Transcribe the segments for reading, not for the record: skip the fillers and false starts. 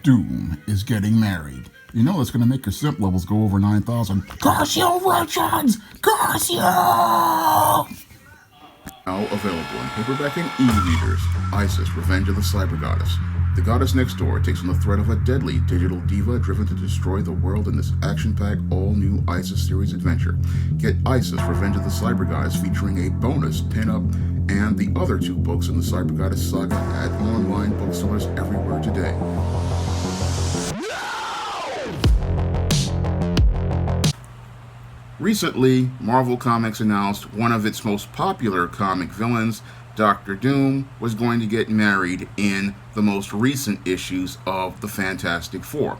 Doom is getting married. You know it's going to make your simp levels go over 9,000. Curse you, Richards! Curse you! Now available in paperback and e-readers, Isis, Revenge of the Cyber Goddess. The goddess next door takes on the threat of a deadly digital diva driven to destroy the world in this action-packed, all-new Isis series adventure. Get Isis, Revenge of the Cyber Goddess featuring a bonus pin-up and the other 2 books in the Cyber Goddess saga at online booksellers everywhere today. Recently, Marvel Comics announced one of its most popular comic villains, Doctor Doom, was going to get married in the most recent issues of the Fantastic Four.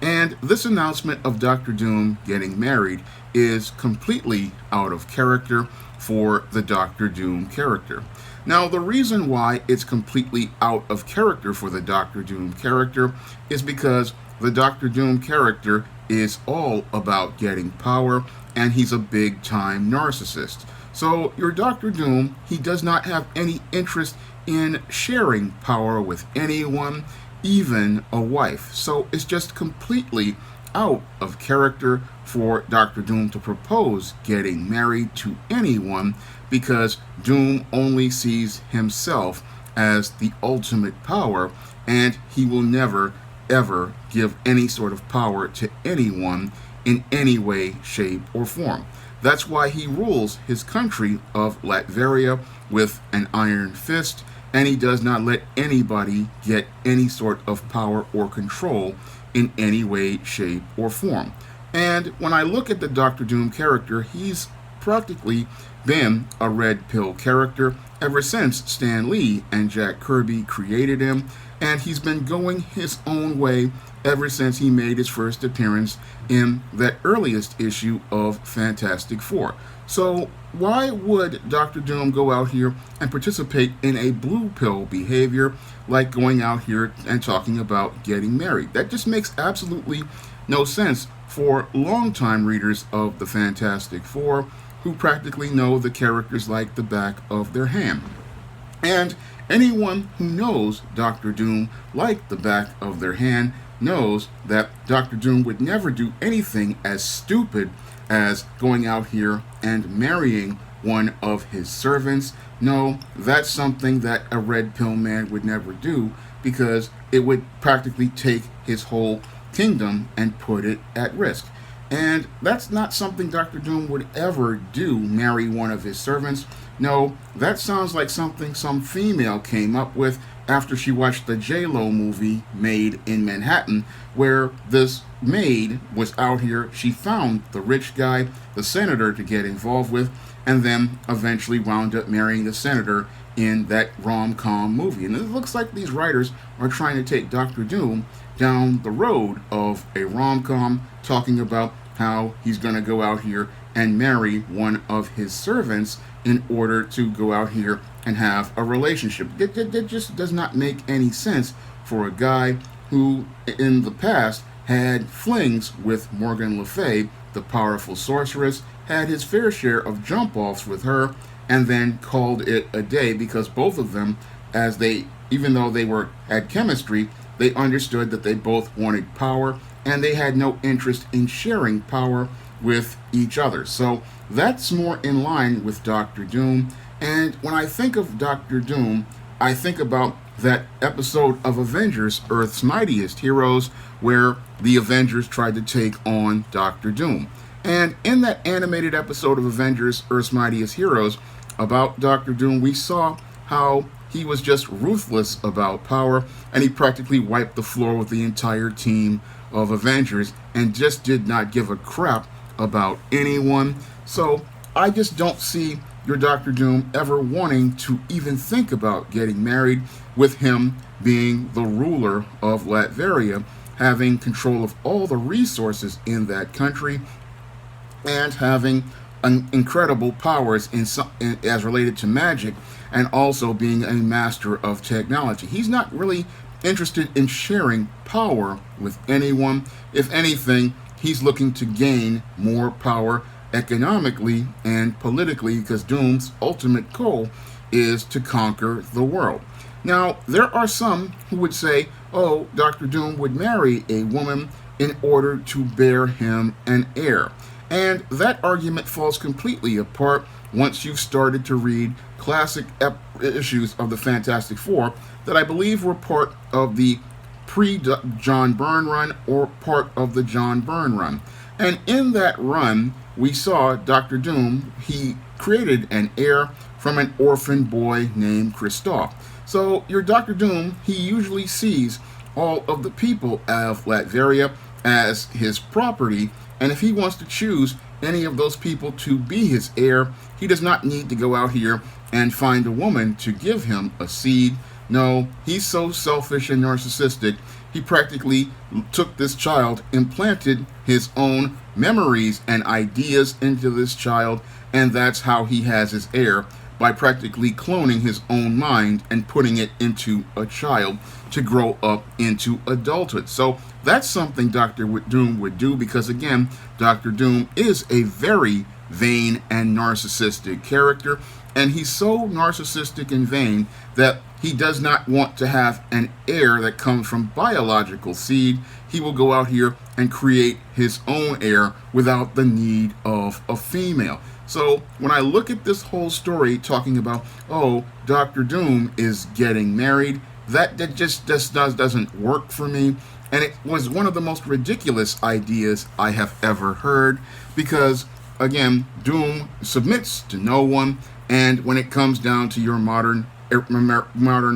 And this announcement of Doctor Doom getting married is completely out of character for the Doctor Doom character. Now, the reason why it's completely out of character for the Doctor Doom character is because the Doctor Doom character is all about getting power, and he's a big-time narcissist. So your Doctor Doom, he does not have any interest in sharing power with anyone, even a wife. So it's just completely out of character for Doctor Doom to propose getting married to anyone, because Doom only sees himself as the ultimate power, and he will never ever give any sort of power to anyone in any way, shape, or form. That's why he rules his country of Latveria with an iron fist, and he does not let anybody get any sort of power or control in any way, shape, or form. And when I look at the Doctor Doom character, he's practically been a red pill character ever since Stan Lee and Jack Kirby created him, and he's been going his own way ever since he made his first appearance in that earliest issue of Fantastic Four. So why would Doctor Doom go out here and participate in a blue pill behavior like going out here and talking about getting married? That just makes absolutely no sense for longtime readers of the Fantastic Four who practically know the characters like the back of their hand. And anyone who knows Doctor Doom like the back of their hand knows that Doctor Doom would never do anything as stupid as going out here and marrying one of his servants. No, that's something that a red pill man would never do, because it would practically take his whole kingdom and put it at risk. And that's not something Doctor Doom would ever do, marry one of his servants. No, that sounds like something some female came up with after she watched the J-Lo movie Made in Manhattan, where this maid was out here. She found the rich guy, the senator, to get involved with, and then eventually wound up marrying the senator in that rom-com movie. And it looks like these writers are trying to take Doctor Doom down the road of a rom-com, talking about how he's going to go out here and marry one of his servants in order to go out here and have a relationship. It just does not make any sense for a guy who in the past had flings with Morgan Le Fay, the powerful sorceress, had his fair share of jump-offs with her, and then called it a day, because both of them, even though they had chemistry, they understood that they both wanted power, and they had no interest in sharing power with each other. So that's more in line with Doctor Doom. And when I think of Doctor Doom, I think about that episode of Avengers, Earth's Mightiest Heroes, where the Avengers tried to take on Doctor Doom. And in that animated episode of Avengers, Earth's Mightiest Heroes, about Doctor Doom, we saw how he was just ruthless about power, and he practically wiped the floor with the entire team of Avengers and just did not give a crap about anyone. So I just don't see your Doctor Doom ever wanting to even think about getting married, with him being the ruler of Latveria, having control of all the resources in that country, and having incredible powers as related to magic, and also being a master of technology. He's not really interested in sharing power with anyone. If anything, he's looking to gain more power economically and politically, because Doom's ultimate goal is to conquer the world. Now, there are some who would say, oh, Dr. Doom would marry a woman in order to bear him an heir. And that argument falls completely apart once you've started to read classic issues of the Fantastic Four that I believe were part of the pre-John Byrne run or part of the John Byrne run. And in that run, we saw Dr. Doom, he created an heir from an orphan boy named Christoph. So your Dr. Doom, he usually sees all of the people of Latveria as his property, and if he wants to choose any of those people to be his heir, he does not need to go out here and find a woman to give him a seed. No, he's so selfish and narcissistic, he practically took this child, implanted his own memories and ideas into this child, and that's how he has his heir, by practically cloning his own mind and putting it into a child to grow up into adulthood. So that's something Dr. Doom would do because, again, Dr. Doom is a very vain and narcissistic character, and he's so narcissistic and vain that he does not want to have an heir that comes from biological seed. He will go out here and create his own heir without the need of a female. So when I look at this whole story talking about, oh, Dr. Doom is getting married, that just doesn't work for me. And it was one of the most ridiculous ideas I have ever heard because, again, Doom submits to no one. And when it comes down to your modern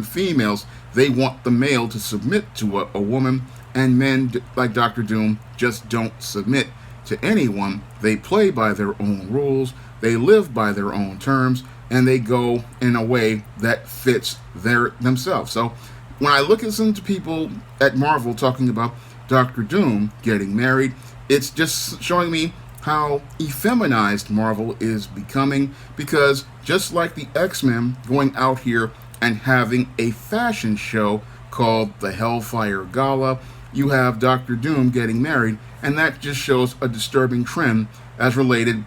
females, they want the male to submit to a woman. And men like Dr. Doom just don't submit to anyone. They play by their own rules, they live by their own terms, and they go in a way that fits themselves. So when I listen to people at Marvel talking about Dr. Doom getting married, it's just showing me how effeminized Marvel is becoming, because just like the X-Men going out here and having a fashion show called the Hellfire Gala, you have Dr. Doom getting married, and that just shows a disturbing trend as related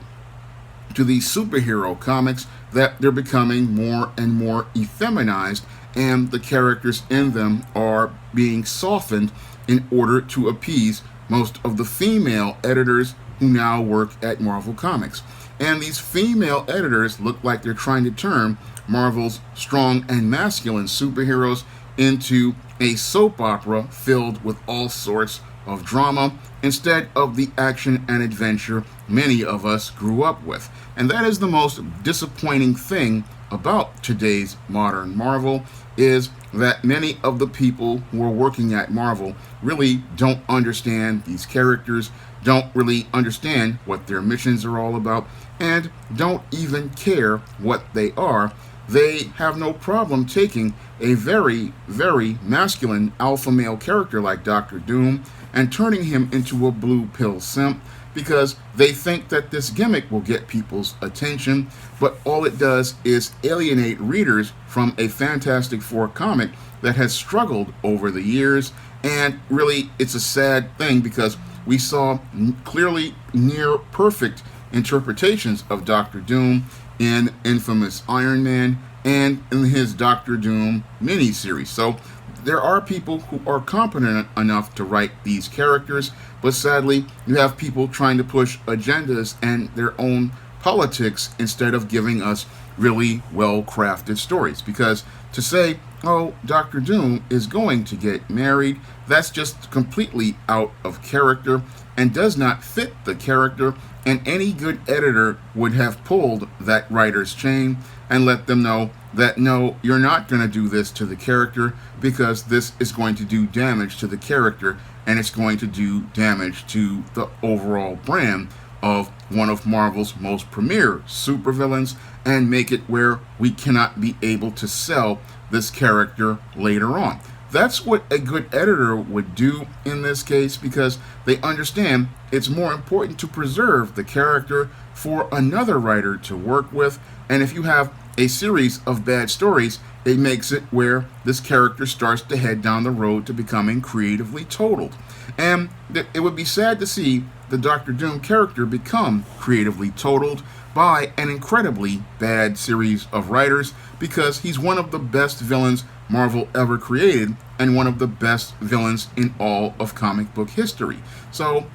to these superhero comics, that they're becoming more and more effeminized, and the characters in them are being softened in order to appease most of the female editors who now work at Marvel Comics. And these female editors look like they're trying to turn Marvel's strong and masculine superheroes into a soap opera filled with all sorts of drama instead of the action and adventure many of us grew up with. And that is the most disappointing thing about today's modern Marvel, is that many of the people who are working at Marvel really don't understand these characters, don't really understand what their missions are all about, and don't even care what they are. They have no problem taking a very, very masculine alpha male character like Dr. Doom and turning him into a blue pill simp, because they think that this gimmick will get people's attention, but all it does is alienate readers from a Fantastic Four comic that has struggled over the years. And really, it's a sad thing because we saw clearly near perfect interpretations of Dr. Doom in infamous Iron Man and in his Dr. Doom miniseries. So there are people who are competent enough to write these characters, but sadly, you have people trying to push agendas and their own politics instead of giving us really well-crafted stories. Because to say, oh, Dr. Doom is going to get married, that's just completely out of character and does not fit the character, and any good editor would have pulled that writer's chain and let them know that no, you're not going to do this to the character, because this is going to do damage to the character and it's going to do damage to the overall brand of one of Marvel's most premier supervillains, and make it where we cannot be able to sell this character later on. That's what a good editor would do in this case, because they understand it's more important to preserve the character for another writer to work with. And if you have a series of bad stories, it makes it where this character starts to head down the road to becoming creatively totaled. And it would be sad to see the Dr. Doom character become creatively totaled by an incredibly bad series of writers, because he's one of the best villains Marvel ever created and one of the best villains in all of comic book history. So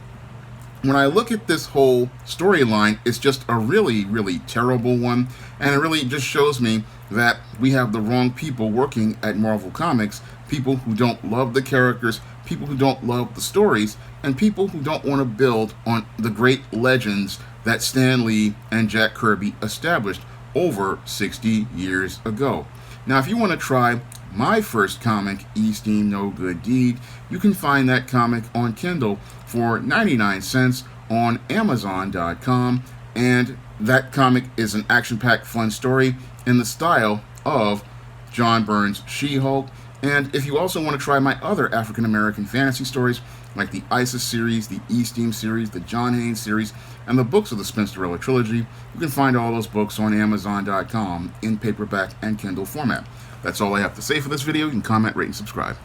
when I look at this whole storyline, it's just a really, really terrible one, and it really just shows me that we have the wrong people working at Marvel Comics, people who don't love the characters, people who don't love the stories, and people who don't want to build on the great legends that Stan Lee and Jack Kirby established over 60 years ago. Now, if you want to try my first comic, E-Steam No Good Deed, you can find that comic on Kindle for 99 cents on Amazon.com, and that comic is an action-packed fun story in the style of John Byrne's She-Hulk. And if you also want to try my other African-American fantasy stories, like the Isis series, the E-Steam series, the John Haynes series, and the books of the Spinsterella trilogy, you can find all those books on Amazon.com in paperback and Kindle format. That's all I have to say for this video. You can comment, rate, and subscribe.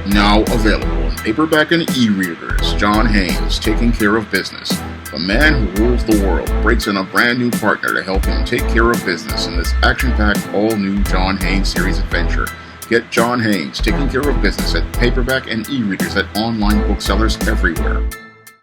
Now available in paperback and e-readers, John Haynes, Taking Care of Business. The man who rules the world breaks in a brand new partner to help him take care of business in this action-packed, all-new John Haynes series adventure. Get John Haynes, Taking Care of Business at paperback and e-readers at online booksellers everywhere.